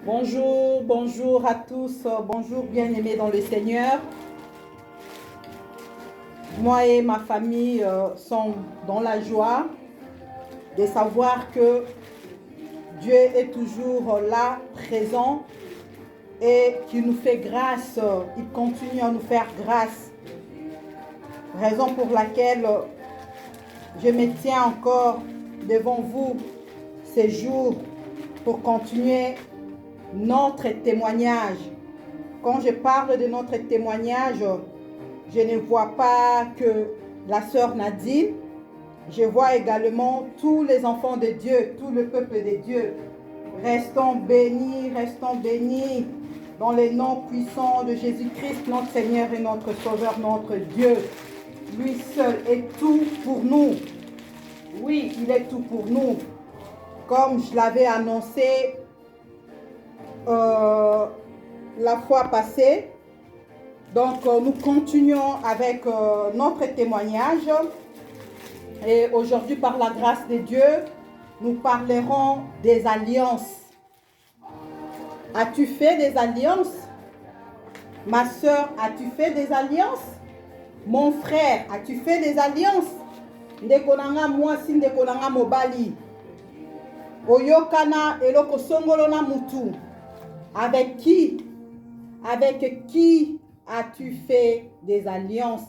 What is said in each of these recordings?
Bonjour, bonjour à tous, bonjour bien-aimés dans le Seigneur. Moi et ma famille sommes dans la joie de savoir que Dieu est toujours là, présent et qu'il nous fait grâce, il continue à nous faire grâce. Raison pour laquelle je me tiens encore devant vous ces jours pour continuer notre témoignage. Quand je parle de notre témoignage, je ne vois pas que la sœur Nadine, je vois également tous les enfants de Dieu, tout le peuple de Dieu. Restons bénis dans les noms puissants de Jésus-Christ, notre Seigneur et notre Sauveur, notre Dieu. Lui seul est tout pour nous. Oui, il est tout pour nous. Comme je l'avais annoncé la fois passée. Donc, nous continuons avec notre témoignage. Et aujourd'hui, par la grâce de Dieu, nous parlerons des alliances. As-tu fait des alliances? Ma soeur, as-tu fait des alliances? Mon frère, as-tu fait des alliances? Ndekonanga mwasi, ndekonanga mobali. Oyokana eloko songolo na mutu. Avec qui? Avec qui as-tu fait des alliances?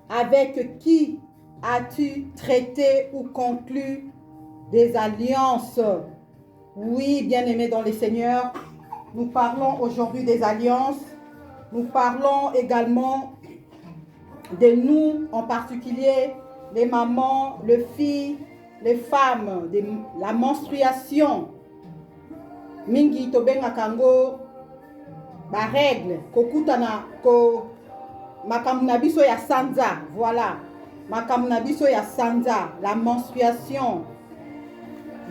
Avec qui as-tu traité ou conclu des alliances? Oui, bien-aimés dans le Seigneur, nous parlons aujourd'hui des alliances. Nous parlons également de nous, en particulier les mamans, les filles, les femmes, de la menstruation. Mingi tobenga kango ba règle kokutana ko makambo na biso ya sanza, voilà, makambo na biso ya sanza, la menstruation.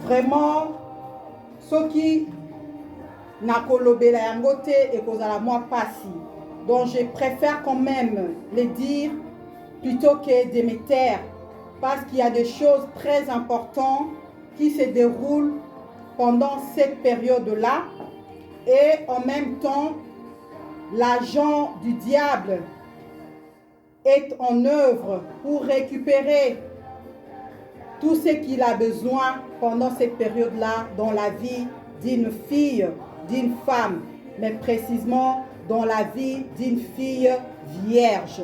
Vraiment soki nakolobela yango te ekozala mwa pasi. Donc je préfère quand même le dire plutôt que de me taire, parce qu'il y a des choses très importantes qui se déroulent pendant cette période-là. Et en même temps, l'agent du diable est en œuvre pour récupérer tout ce qu'il a besoin pendant cette période-là dans la vie d'une fille, d'une femme, mais précisément dans la vie d'une fille vierge.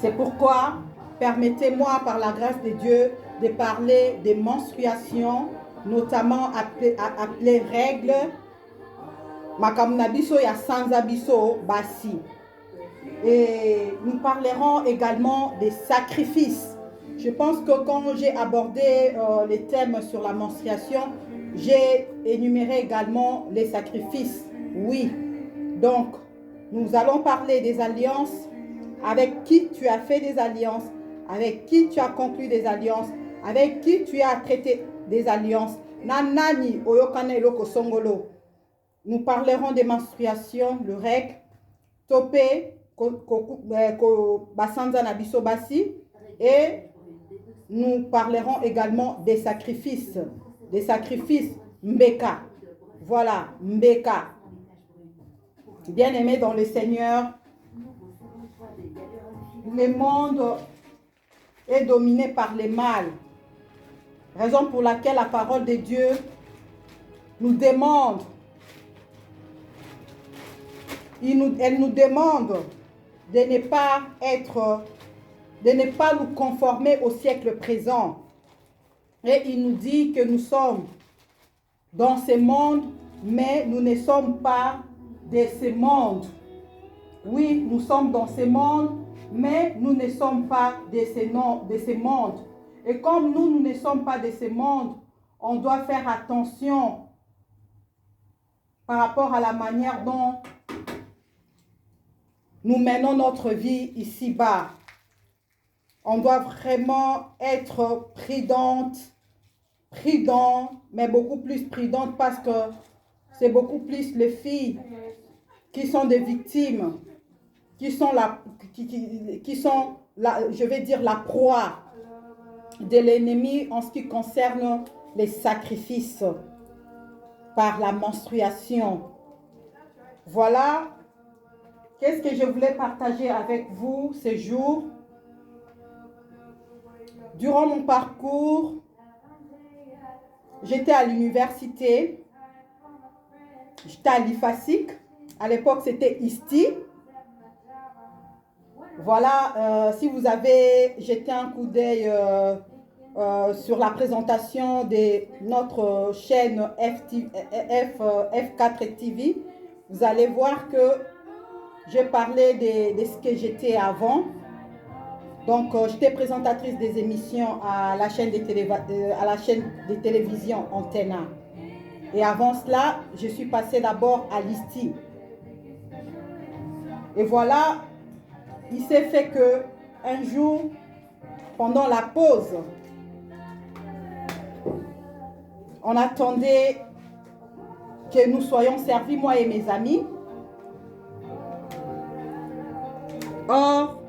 C'est pourquoi, permettez-moi par la grâce de Dieu de parler des menstruations, notamment appelées règles, Makamunabiso ya Sanzabiso Basi. Et nous parlerons également des sacrifices. Je pense que quand j'ai abordé les thèmes sur la menstruation, j'ai énuméré également les sacrifices. Oui. Donc, nous allons parler des alliances. Avec qui tu as fait des alliances, avec qui tu as conclu des alliances, avec qui tu as traité des alliances. Nanani oyokane eloko songolo. Nous parlerons des menstruations, le règle, topé, basanza na biso basi, et nous parlerons également des sacrifices, mbeka. Voilà, mbeka. Bien-aimés dans le Seigneur, le monde est dominé par le mal. Raison pour laquelle la parole de Dieu nous demande, elle nous demande de ne pas nous conformer au siècle présent. Et il nous dit que nous sommes dans ce monde, mais nous ne sommes pas de ce monde. Oui, nous sommes dans ce monde, mais nous ne sommes pas de ce monde. Et comme nous ne sommes pas de ce monde, on doit faire attention par rapport à la manière dont nous menons notre vie ici-bas. On doit vraiment être prudent, mais beaucoup plus prudente, parce que c'est beaucoup plus les filles qui sont des victimes, qui sont je vais dire, la proie de l'ennemi en ce qui concerne les sacrifices. par la menstruation. Voilà, qu'est-ce que je voulais partager avec vous ces jours. Durant mon parcours, j'étais à l'université, j'étais à l'IFASIC. À l'époque, c'était ISTI. Voilà, si vous avez jeté un coup d'œil sur la présentation de notre chaîne F4 TV, vous allez voir que j'ai parlé de ce que j'étais avant. Donc, j'étais présentatrice des émissions à la chaîne de télévision Antenna. Et avant cela, je suis passée d'abord à l'ISTI. Et voilà, il s'est fait que un jour, pendant la pause, on attendait que nous soyons servis, moi et mes amis. Or,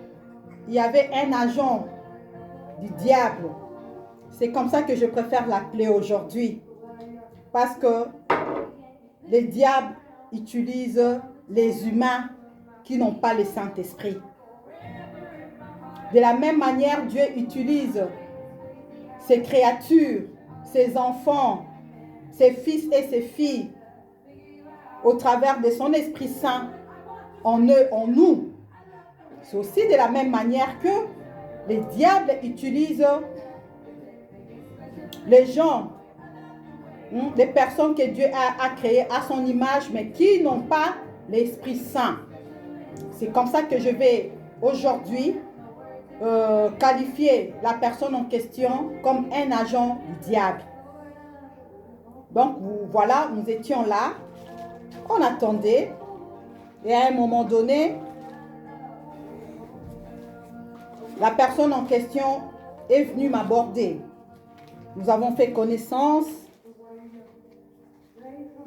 il y avait un agent du diable. C'est comme ça que je préfère l'appeler aujourd'hui. Parce que le diable utilise les humains qui n'ont pas le Saint-Esprit. De la même manière, Dieu utilise ses créatures, ses enfants, ses fils et ses filles, au travers de son Esprit Saint, en eux, en nous. C'est aussi de la même manière que le diable utilise les gens, les personnes que Dieu a créées à son image, mais qui n'ont pas l'Esprit Saint. C'est comme ça que je vais aujourd'hui qualifier la personne en question comme un agent du diable. Donc voilà, nous étions là, on attendait, et à un moment donné, la personne en question est venue m'aborder. Nous avons fait connaissance.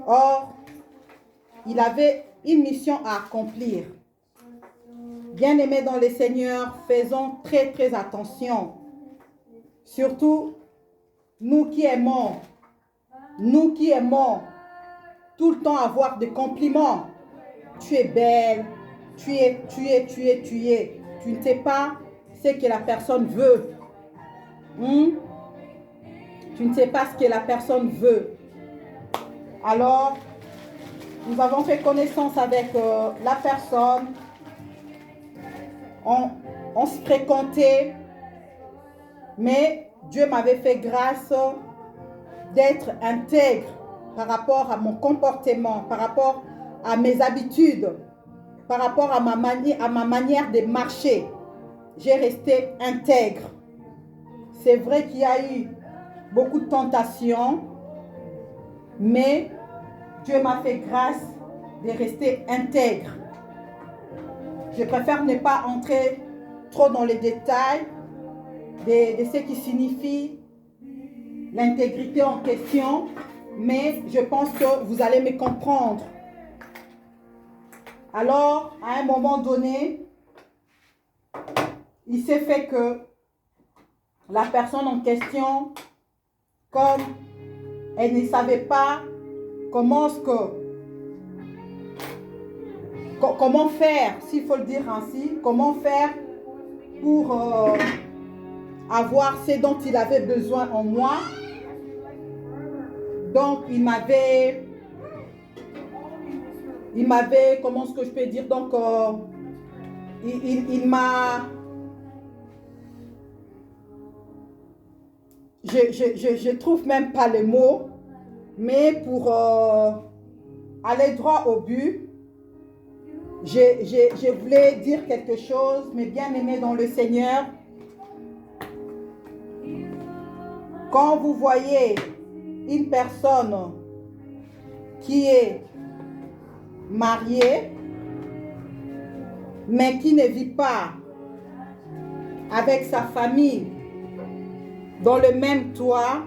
Or, il avait une mission à accomplir. Bien-aimés dans le Seigneur, faisons très attention. Surtout, nous qui aimons tout le temps avoir des compliments. Tu es belle, tu es. Tu ne sais pas ce que la personne veut. Tu ne sais pas ce que la personne veut. Alors, nous avons fait connaissance avec la personne. On se fréquentait, mais Dieu m'avait fait grâce d'être intègre par rapport à mon comportement, par rapport à mes habitudes, par rapport à ma manière de marcher. J'ai resté intègre. C'est vrai qu'il y a eu beaucoup de tentations, mais Dieu m'a fait grâce de rester intègre. Je préfère ne pas entrer trop dans les détails de ce qui signifie l'intégrité en question, mais je pense que vous allez me comprendre. Alors, à un moment donné, il s'est fait que la personne en question, comme elle ne savait pas comment faire, s'il faut le dire ainsi, comment faire pour avoir ce dont il avait besoin en moi. Donc, il m'avait, comment est-ce que je peux dire, donc, il m'a, je trouve même pas les mots, mais pour aller droit au but, je voulais dire quelque chose, mais bien aimé dans le Seigneur. Quand vous voyez une personne qui est mariée, mais qui ne vit pas avec sa famille dans le même toit,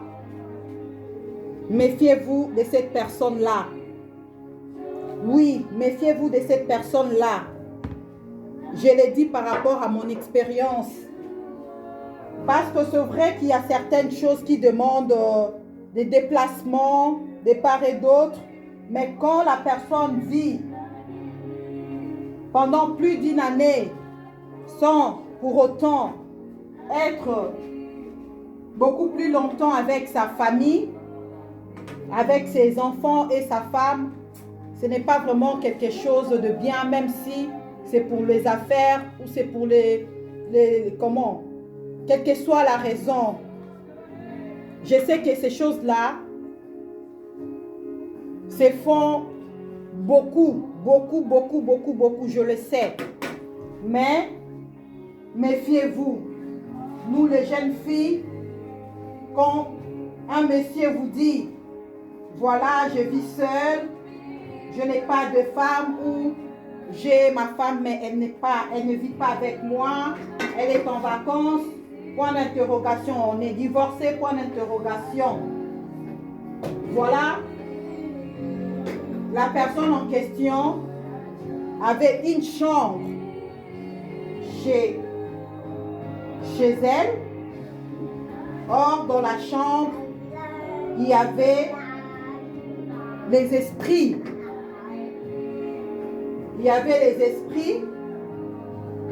méfiez-vous de cette personne-là. Oui, méfiez-vous de cette personne-là. Je l'ai dit par rapport à mon expérience. Parce que c'est vrai qu'il y a certaines choses qui demandent des déplacements de part et d'autre. Mais quand la personne vit pendant plus d'une année sans pour autant être beaucoup plus longtemps avec sa famille, avec ses enfants et sa femme, ce n'est pas vraiment quelque chose de bien, même si c'est pour les affaires ou c'est pour comment, quelle que soit la raison. Je sais que ces choses-là se font beaucoup, je le sais. Mais méfiez-vous. Nous, les jeunes filles, quand un monsieur vous dit, voilà, je vis seule, je n'ai pas de femme, ou j'ai ma femme, mais elle ne vit pas avec moi, elle est en vacances, point d'interrogation, on est divorcé, point d'interrogation. Voilà, la personne en question avait une chambre chez elle. Or, dans la chambre, il y avait les esprits. Il y avait les esprits.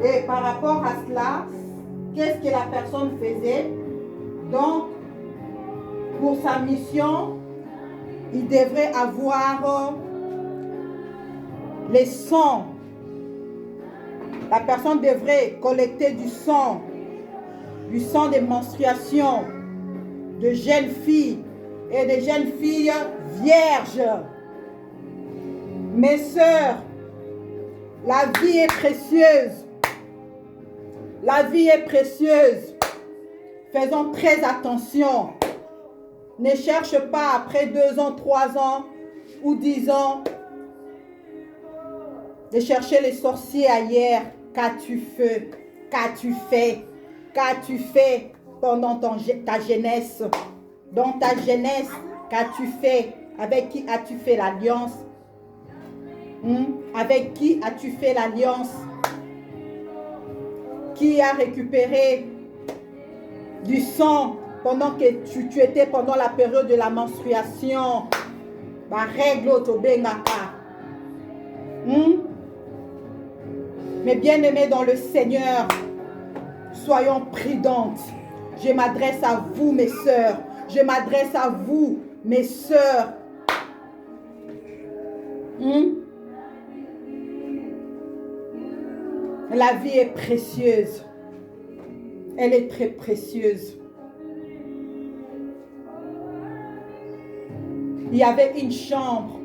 Et par rapport à cela, qu'est-ce que la personne faisait? Donc, pour sa mission, il devrait avoir les sangs. La personne devrait collecter du sang de menstruation de jeunes filles et de jeunes filles vierges. Mes sœurs, la vie est précieuse. La vie est précieuse. Faisons très attention. Ne cherche pas après 2 ans, 3 ans ou 10 ans de chercher les sorciers ailleurs. Qu'as-tu fait? Qu'as-tu fait? Qu'as-tu fait pendant ta jeunesse? Dans ta jeunesse, qu'as-tu fait? Avec qui as-tu fait l'alliance? Avec qui as-tu fait l'alliance? Qui a récupéré du sang pendant que tu étais pendant la période de la menstruation? Ma règle autobengaka. Mes bien-aimés dans le Seigneur, soyons prudentes. Je m'adresse à vous, mes sœurs. Je m'adresse à vous, mes sœurs. La vie est précieuse. Elle est très précieuse. Il y avait une chambre.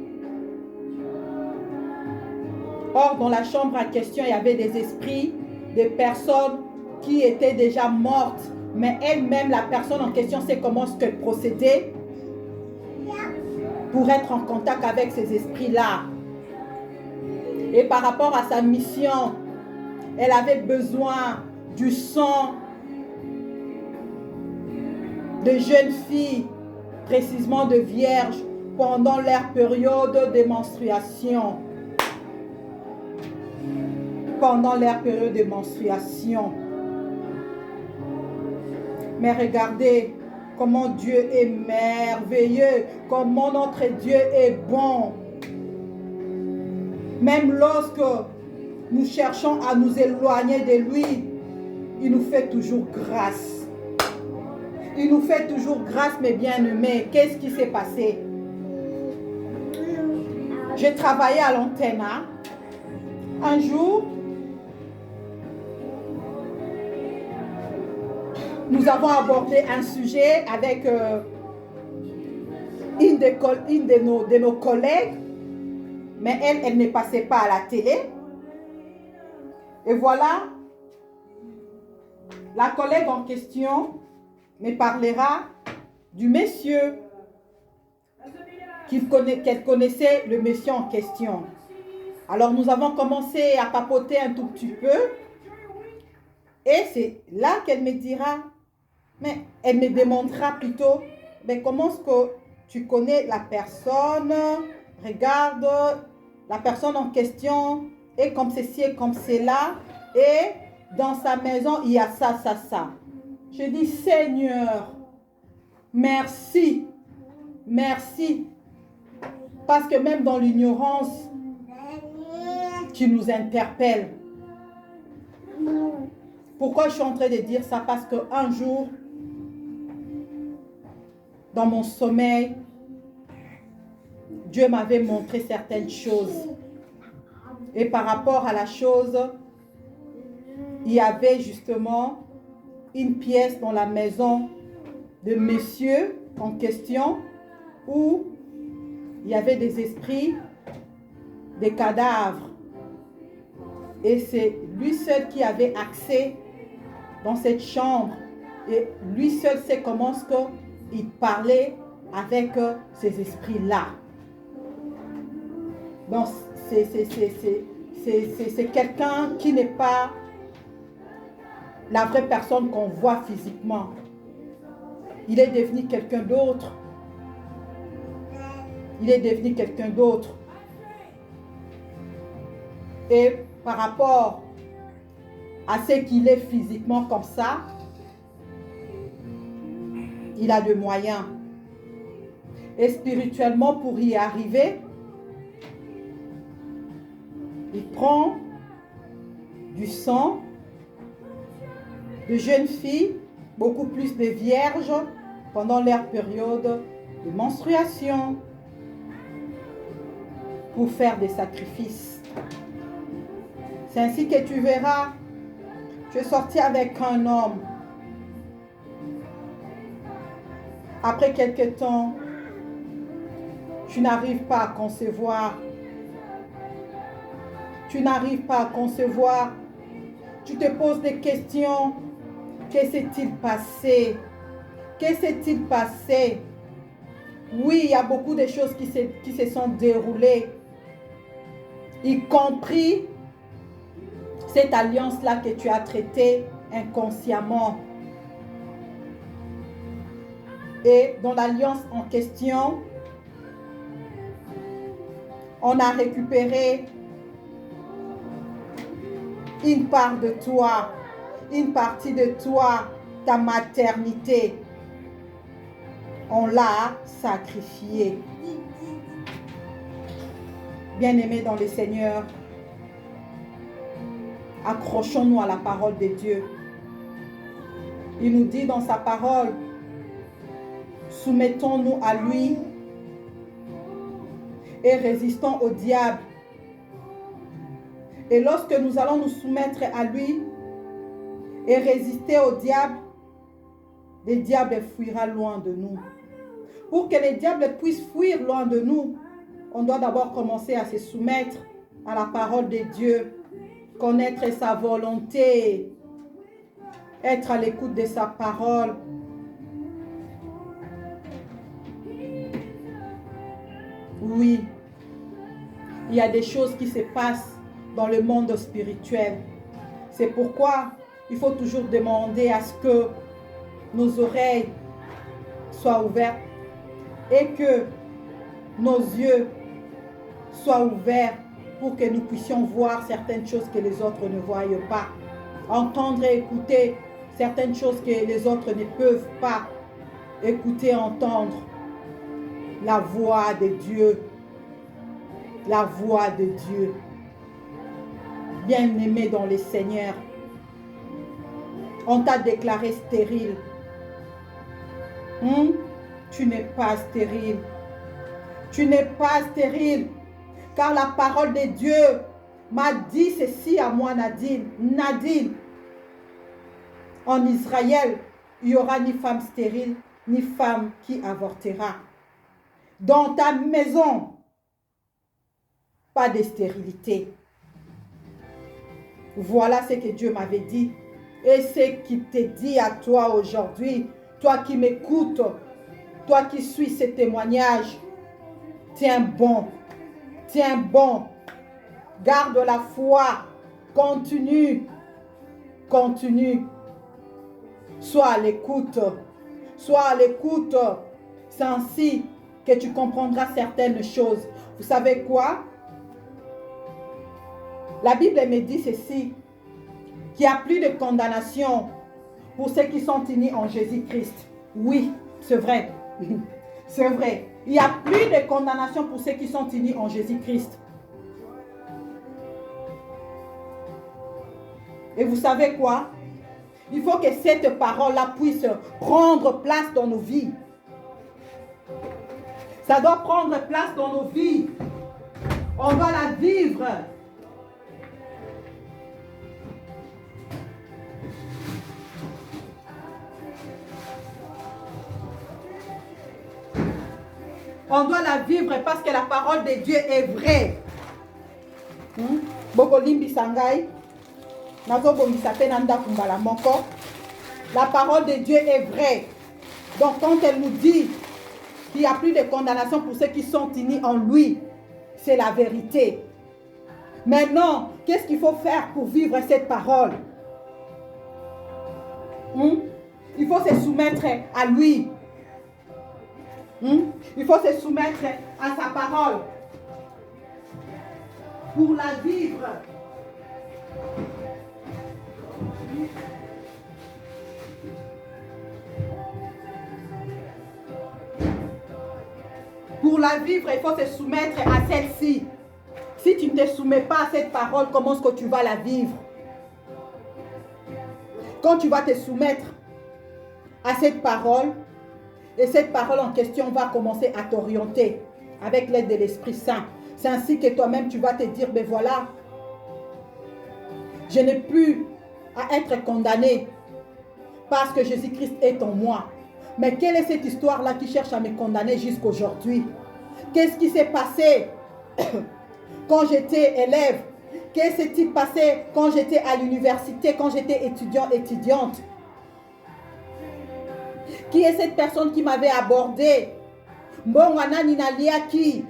Or, dans la chambre en question, il y avait des esprits, des personnes qui étaient déjà mortes. Mais elle-même, la personne en question, sait comment ce qu'elle procédait pour être en contact avec ces esprits-là. Et par rapport à sa mission, elle avait besoin du sang de jeunes filles, précisément de vierges, pendant leur période de menstruation. Pendant leur période de menstruation. Mais regardez comment Dieu est merveilleux, comment notre Dieu est bon. Même lorsque nous cherchons à nous éloigner de lui, il nous fait toujours grâce. Il nous fait toujours grâce, mes bien-aimés. Qu'est-ce qui s'est passé? J'ai travaillé à l'antenne. Un jour, nous avons abordé un sujet avec une de nos collègues, mais elle ne passait pas à la télé. Et voilà, la collègue en question me parlera du monsieur qu'elle connaissait, le monsieur en question. Alors nous avons commencé à papoter un tout petit peu. Et c'est là qu'elle me dira, mais elle me demandera plutôt, mais comment est-ce que tu connais la personne? Regarde, la personne en question est comme ceci et comme cela. Et dans sa maison, il y a ça, ça, ça. Je dis, Seigneur, merci Merci. Parce que même dans l'ignorance, tu nous interpelles. Pourquoi je suis en train de dire ça? Parce qu'un jour, dans mon sommeil, Dieu m'avait montré certaines choses. Et par rapport à la chose, il y avait justement une pièce dans la maison de monsieur en question où il y avait des esprits, des cadavres. Et c'est lui seul qui avait accès dans cette chambre. Et lui seul sait comment il parlait avec ces esprits-là. Donc, c'est quelqu'un qui n'est pas la vraie personne qu'on voit physiquement. Il est devenu quelqu'un d'autre. Il est devenu quelqu'un d'autre. Et par rapport à ce qu'il est physiquement comme ça, il a des moyens. Et spirituellement, pour y arriver, il prend du sang de jeunes filles, beaucoup plus de vierges, pendant leur période de menstruation, pour faire des sacrifices. C'est ainsi que tu verras, tu es sorti avec un homme. Après quelque temps, tu n'arrives pas à concevoir. Tu n'arrives pas à concevoir. Tu te poses des questions. Que s'est-il passé? Que s'est-il passé? Oui, il y a beaucoup de choses qui se sont déroulées, y compris cette alliance-là que tu as traitée inconsciemment. Et dans l'alliance en question, on a récupéré une part de toi, une partie de toi, ta maternité. On l'a sacrifiée. Bien-aimés dans le Seigneur, accrochons-nous à la parole de Dieu. Il nous dit dans sa parole, soumettons-nous à lui et résistons au diable. Et lorsque nous allons nous soumettre à lui et résister au diable, le diable fuira loin de nous. Pour que le diable puisse fuir loin de nous, on doit d'abord commencer à se soumettre à la parole de Dieu, connaître sa volonté, être à l'écoute de sa parole. Oui, il y a des choses qui se passent dans le monde spirituel. C'est pourquoi il faut toujours demander à ce que nos oreilles soient ouvertes et que nos yeux soient ouverts pour que nous puissions voir certaines choses que les autres ne voient pas. Entendre et écouter certaines choses que les autres ne peuvent pas écouter, entendre. La voix de Dieu. La voix de Dieu. Bien-aimé dans le Seigneur, on t'a déclaré stérile. Tu n'es pas stérile. Tu n'es pas stérile. Car la parole de Dieu m'a dit ceci à moi, Nadine. Nadine, en Israël, il n'y aura ni femme stérile, ni femme qui avortera. Dans ta maison, pas de stérilité. Voilà ce que Dieu m'avait dit. Et ce qu'il te dit à toi aujourd'hui, toi qui m'écoutes, toi qui suis ce témoignage, tiens bon, tiens bon, garde la foi, continue, continue, sois à l'écoute, c'est ainsi que tu comprendras certaines choses. Vous savez quoi? La Bible me dit ceci, qu'il n'y a plus de condamnation pour ceux qui sont unis en Jésus-Christ. Oui, c'est vrai. C'est vrai. Il n'y a plus de condamnation pour ceux qui sont unis en Jésus-Christ. Et vous savez quoi? Il faut que cette parole-là puisse prendre place dans nos vies. Ça doit prendre place dans nos vies. On doit la vivre. On doit la vivre parce que la parole de Dieu est vraie. Bokolimbi sangai. La parole de Dieu est vraie. Donc quand elle nous dit qu'il n'y a plus de condamnation pour ceux qui sont unis en lui, c'est la vérité. Maintenant, qu'est-ce qu'il faut faire pour vivre cette parole? Il faut se soumettre à lui. Il faut se soumettre à sa parole pour la vivre. Pour la vivre, il faut se soumettre à celle-ci. Si tu ne te soumets pas à cette parole, comment est-ce que tu vas la vivre? Quand tu vas te soumettre à cette parole, et cette parole en question va commencer à t'orienter avec l'aide de l'Esprit Saint. C'est ainsi que toi-même, tu vas te dire, ben voilà, je n'ai plus à être condamné parce que Jésus-Christ est en moi. Mais quelle est cette histoire-là qui cherche à me condamner jusqu'aujourd'hui? Qu'est-ce qui s'est passé quand j'étais élève? Qu'est-ce qui s'est passé quand j'étais à l'université, quand j'étais étudiante? Qui est cette personne qui m'avait abordé? Mbongwana nina liaki.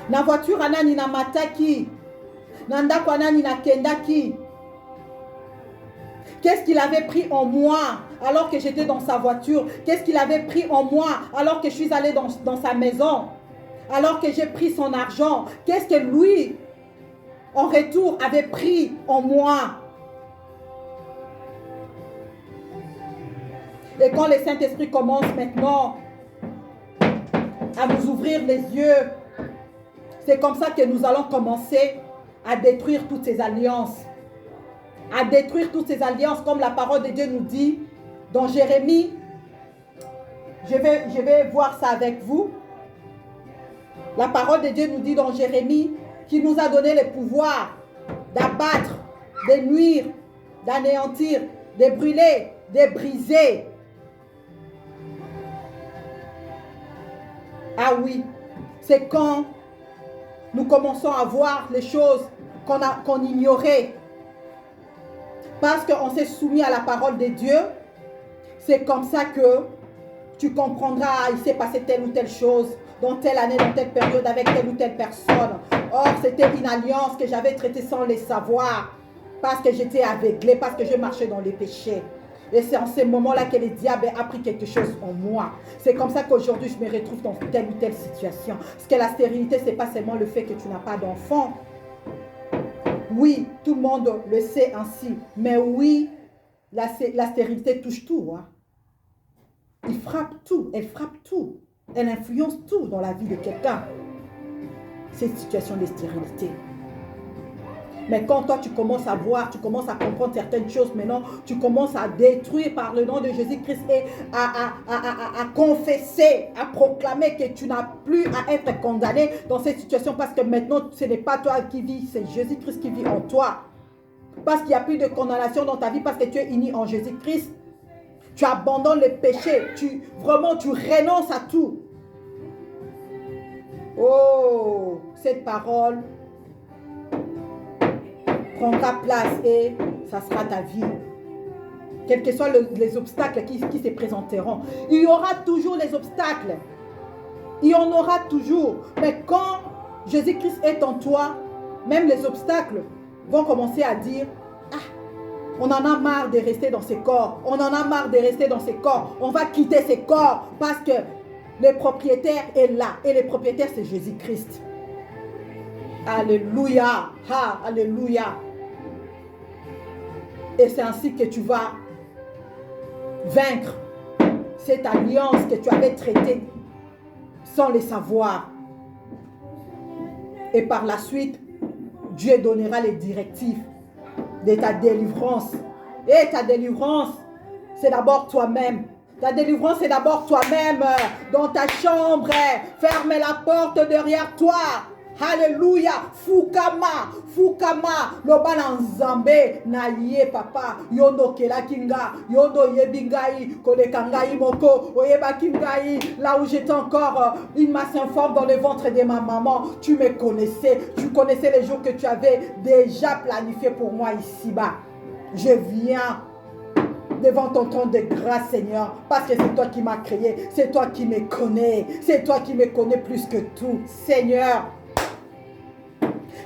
Na voiture ana nina mataki. Nanda kwana nina kendaki. Qu'est-ce qu'il avait pris en moi alors que j'étais dans sa voiture? Qu'est-ce qu'il avait pris en moi alors que je suis allée dans sa maison? Alors que j'ai pris son argent? Qu'est-ce que lui, en retour, avait pris en moi? Et quand le Saint-Esprit commence maintenant à nous ouvrir les yeux, c'est comme ça que nous allons commencer à détruire toutes ces alliances. À détruire toutes ces alliances, comme la parole de Dieu nous dit dans Jérémie. Je vais voir ça avec vous. La parole de Dieu nous dit dans Jérémie qu'il nous a donné le pouvoir d'abattre, de nuire, d'anéantir, de brûler, de briser. Ah oui, c'est quand nous commençons à voir les choses qu'on ignorait. Parce qu'on s'est soumis à la parole de Dieu, c'est comme ça que tu comprendras, il s'est passé telle ou telle chose, dans telle année, dans telle période, avec telle ou telle personne. Or, c'était une alliance que j'avais traitée sans le savoir, parce que j'étais aveuglée, parce que je marchais dans les péchés. Et c'est en ces moments-là que le diable a pris quelque chose en moi. C'est comme ça qu'aujourd'hui, je me retrouve dans telle ou telle situation. Parce que la stérilité, ce n'est pas seulement le fait que tu n'as pas d'enfant. Oui, tout le monde le sait ainsi. Mais oui, la stérilité touche tout. Hein. Il frappe tout. Elle frappe tout. Elle influence tout dans la vie de quelqu'un. Cette situation de stérilité. Mais quand toi, tu commences à voir, tu commences à comprendre certaines choses, maintenant, tu commences à détruire par le nom de Jésus-Christ et à confesser, à proclamer que tu n'as plus à être condamné dans cette situation parce que maintenant, ce n'est pas toi qui vis, c'est Jésus-Christ qui vit en toi. Parce qu'il n'y a plus de condamnation dans ta vie parce que tu es uni en Jésus-Christ. Tu abandonnes les péchés, vraiment, tu renonces à tout. Oh, cette parole prendra place et ça sera ta vie. Quels que soient les obstacles qui se présenteront. Il y aura toujours les obstacles. Il y en aura toujours. Mais quand Jésus-Christ est en toi, même les obstacles vont commencer à dire, ah, on en a marre de rester dans ces corps. On en a marre de rester dans ces corps. On va quitter ces corps parce que le propriétaire est là. Et le propriétaire, c'est Jésus-Christ. Alléluia. Ah, alléluia. Et c'est ainsi que tu vas vaincre cette alliance que tu avais traitée sans le savoir. Et par la suite, Dieu donnera les directives de ta délivrance. Et ta délivrance, c'est d'abord toi-même. Ta délivrance, c'est d'abord toi-même dans ta chambre. Ferme la porte derrière toi. Alléluia. Fukama. Fukama. Lobana nzambe na ye papa. Yondo kela kinga. Yondo yebingai. Kodekangai moko. Oyeba kingai. Là où j'étais encore une masse informe dans le ventre de ma maman. Tu me connaissais. Tu connaissais les jours que tu avais déjà planifié pour moi ici-bas. Je viens devant ton trône de grâce, Seigneur, parce que c'est toi qui m'as créé, c'est toi qui me connais, c'est toi qui me connais plus que tout, Seigneur.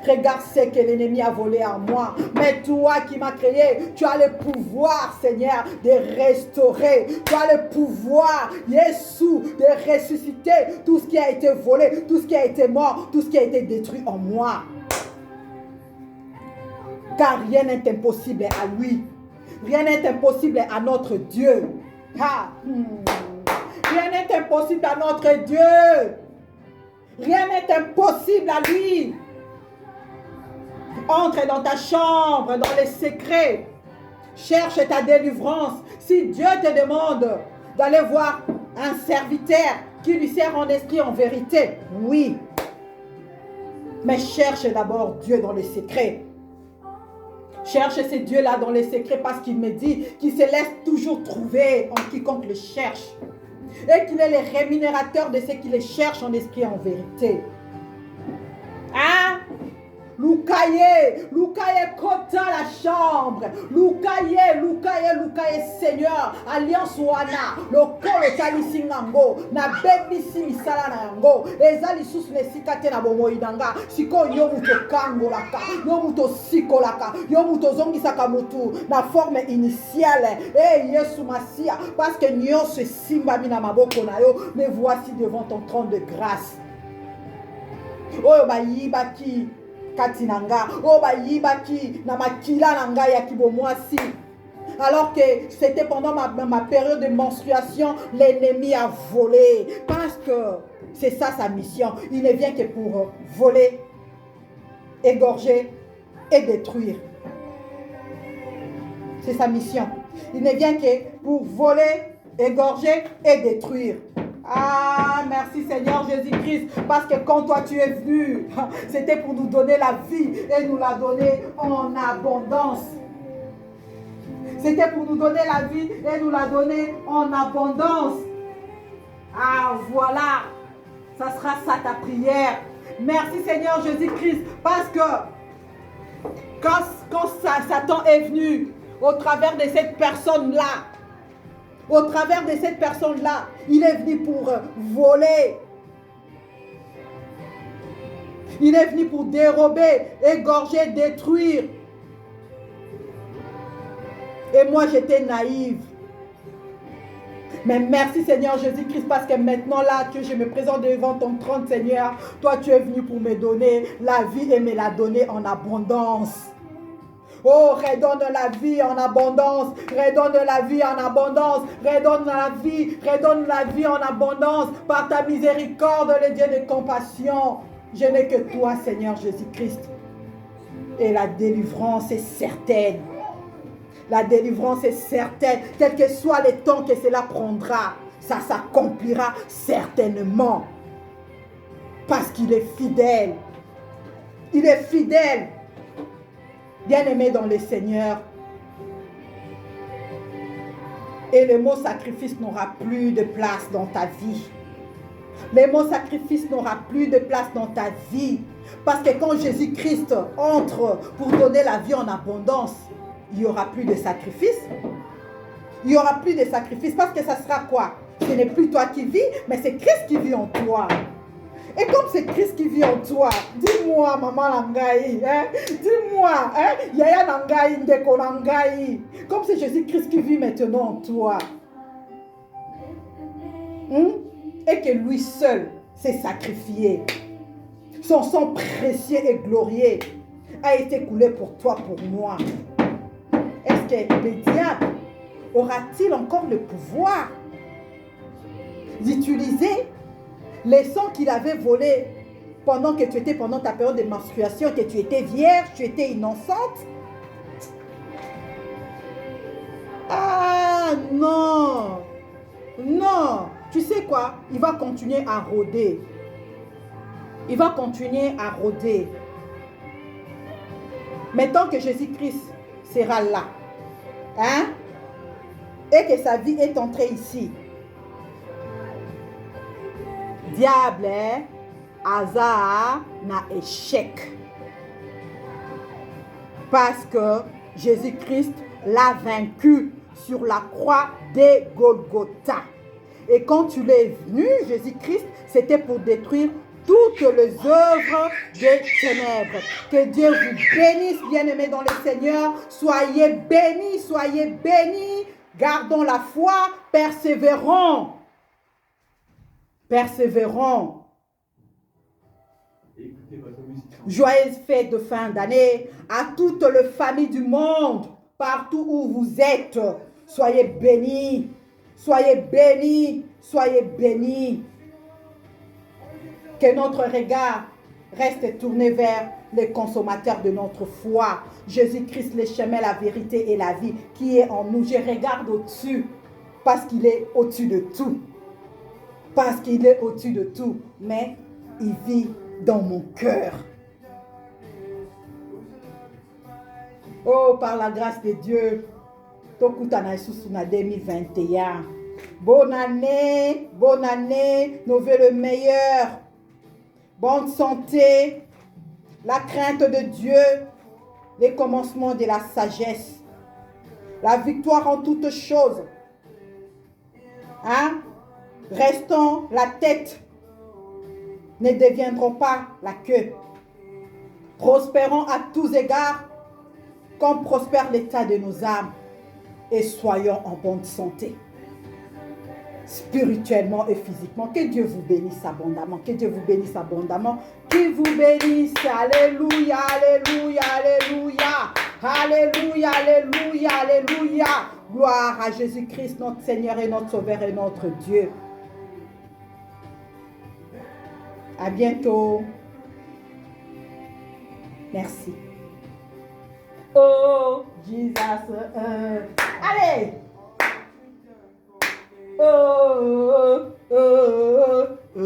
Regarde ce que l'ennemi a volé à moi, mais toi qui m'as créé, tu as le pouvoir, Seigneur, de restaurer, tu as le pouvoir, Jésus, de ressusciter tout ce qui a été volé, tout ce qui a été mort, tout ce qui a été détruit en moi. Car rien n'est impossible à lui. Rien n'est impossible à notre Dieu. Rien n'est impossible à notre Dieu. Rien n'est impossible à lui. Entre dans ta chambre, dans les secrets. Cherche ta délivrance. Si Dieu te demande d'aller voir un serviteur qui lui sert en esprit, en vérité, oui. Mais cherche d'abord Dieu dans les secrets. Cherche ces dieux-là dans les secrets parce qu'il me dit qu'il se laisse toujours trouver en quiconque le cherche. Et qu'il est le rémunérateur de ceux qui le cherchent en esprit et en vérité. Hein? Lukaye, kota la chambre. Lukaye, Seigneur. Alliance wana. Lokolo talisi ngango. Na bebisi misala na yango. Ezali sus mesikate na bomo idanga. Siko yomuto kango laka. Yomuto siko laka. Yomuto zongi sakamutu. Na forme initiale. Yesu Masia. Parce que nyon se simba mina maboko na yo. Me voici devant ton trône de grâce. Oyo ba yibaki. Katinanga, oba yibaki, na makila nanga ya kibomwasi. Alors que c'était pendant ma période de menstruation, l'ennemi a volé. Parce que c'est ça sa mission. Il ne vient que pour voler, égorger et détruire. C'est sa mission. Il ne vient que pour voler, égorger et détruire. Ah, merci Seigneur Jésus-Christ, parce que quand toi tu es venu, c'était pour nous donner la vie et nous la donner en abondance. C'était pour nous donner la vie et nous la donner en abondance. Ah, voilà, ça sera ça ta prière. Merci Seigneur Jésus-Christ, parce que quand Satan est venu au travers de cette personne-là, au travers de cette personne-là, il est venu pour voler. Il est venu pour dérober, égorger, détruire. Et moi, j'étais naïve. Mais merci Seigneur Jésus-Christ, parce que maintenant là que je me présente devant ton trône, Seigneur, toi tu es venu pour me donner la vie et me la donner en abondance. Oh, redonne la vie en abondance, redonne la vie en abondance, redonne la vie en abondance, par ta miséricorde, le Dieu de compassion. Je n'ai que toi, Seigneur Jésus-Christ. Et la délivrance est certaine. La délivrance est certaine, quel que soit le temps que cela prendra, ça s'accomplira certainement. Parce qu'il est fidèle. Il est fidèle. Bien-aimé dans le Seigneur. Et le mot sacrifice n'aura plus de place dans ta vie. Le mot sacrifice n'aura plus de place dans ta vie. Parce que quand Jésus-Christ entre pour donner la vie en abondance, il n'y aura plus de sacrifice. Il n'y aura plus de sacrifice. Parce que ça sera quoi? Ce n'est plus toi qui vis, mais c'est Christ qui vit en toi. Et comme c'est Christ qui vit en toi, dis-moi, maman Langaï, dis-moi, Yaya Langaï, Ndeko Langaï, comme c'est Jésus-Christ qui vit maintenant en toi. Et que lui seul s'est sacrifié. Son sang précieux et glorieux a été coulé pour toi, pour moi. Est-ce que le diable aura-t-il encore le pouvoir d'utiliser Les sangs qu'il avait volés pendant que tu étais pendant ta période de menstruation, que tu étais vierge, tu étais innocente. Ah non, non, tu sais quoi? Il va continuer à rôder. Il va continuer à rôder. Mais tant que Jésus-Christ sera là, hein, et que sa vie est entrée ici, diable, hein, hasard, n'a échec. Parce que Jésus-Christ l'a vaincu sur la croix de Golgotha. Et quand tu l'es venu, Jésus-Christ, c'était pour détruire toutes les œuvres des ténèbres. Que Dieu vous bénisse, bien-aimés dans le Seigneur. Soyez bénis, soyez bénis. Gardons la foi, persévérons. Persévérons. Joyeuses fêtes de fin d'année à toutes les familles du monde, partout où vous êtes. Soyez bénis, soyez bénis, soyez bénis. Que notre regard reste tourné vers les consommateurs de notre foi. Jésus-Christ, le chemin, la vérité et la vie qui est en nous. Je regarde au-dessus parce qu'il est au-dessus de tout. Parce qu'il est au-dessus de tout. Mais il vit dans mon cœur. Oh, par la grâce de Dieu, Tokutana Susuna 2021. Bonne année, nous voulons le meilleur. Bonne santé, la crainte de Dieu, les commencements de la sagesse, la victoire en toutes choses. Hein? Restons la tête, ne deviendrons pas la queue. Prospérons à tous égards, comme prospère l'état de nos âmes, et soyons en bonne santé, spirituellement et physiquement. Que Dieu vous bénisse abondamment, que Dieu vous bénisse abondamment, qu'il vous bénisse. Alléluia, alléluia, alléluia, alléluia, alléluia, alléluia. Gloire à Jésus-Christ, notre Seigneur et notre Sauveur et notre Dieu. À bientôt. Merci. Oh, Jesus. Allez. Oh, oh, oh, oh,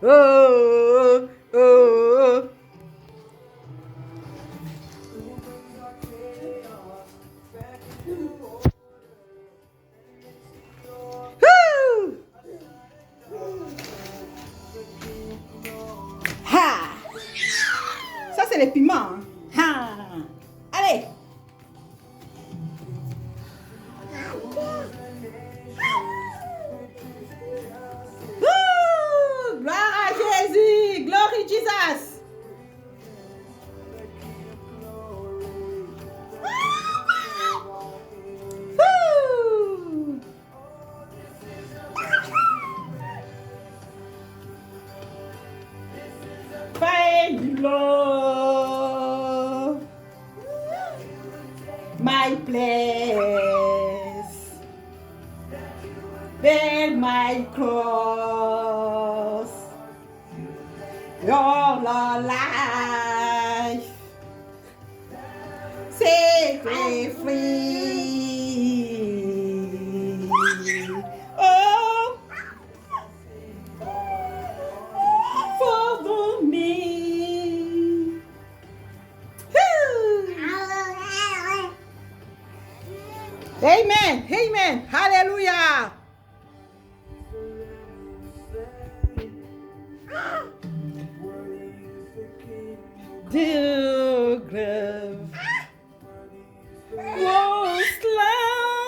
oh, oh. Ha! Ça, c'est les piments. Hein? Ha! Allez! Gloire à Jésus! Glory Jesus! Find love, my place, bear my cross, your life, set me free. Oh, follow me. Amen. Amen. Hallelujah. The grave was slow.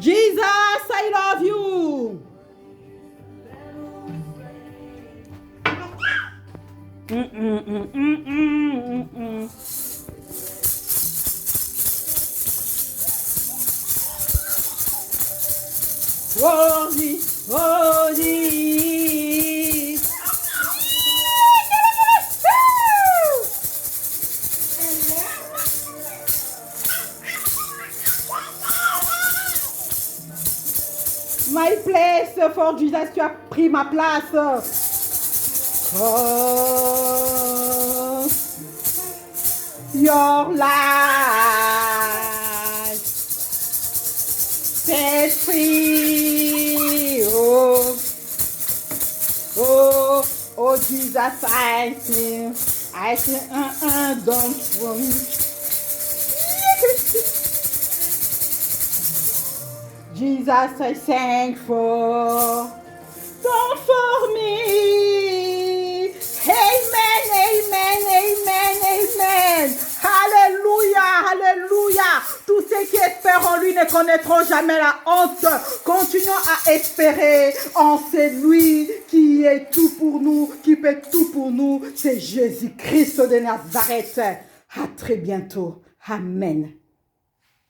Jesus, I love you. Worthy, worthy. My place for Jesus, tu as pris ma place. Your life set free. Oh, oh, oh, Jesus, I sing, don't for me. Jesus, I thank for, don't for me. Amen, amen, amen, amen. Alléluia, alléluia. Tous ceux qui espèrent en lui ne connaîtront jamais la honte. Continuons à espérer en celui qui est tout pour nous, qui fait tout pour nous. C'est Jésus-Christ de Nazareth. À très bientôt. Amen.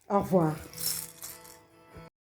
Au revoir.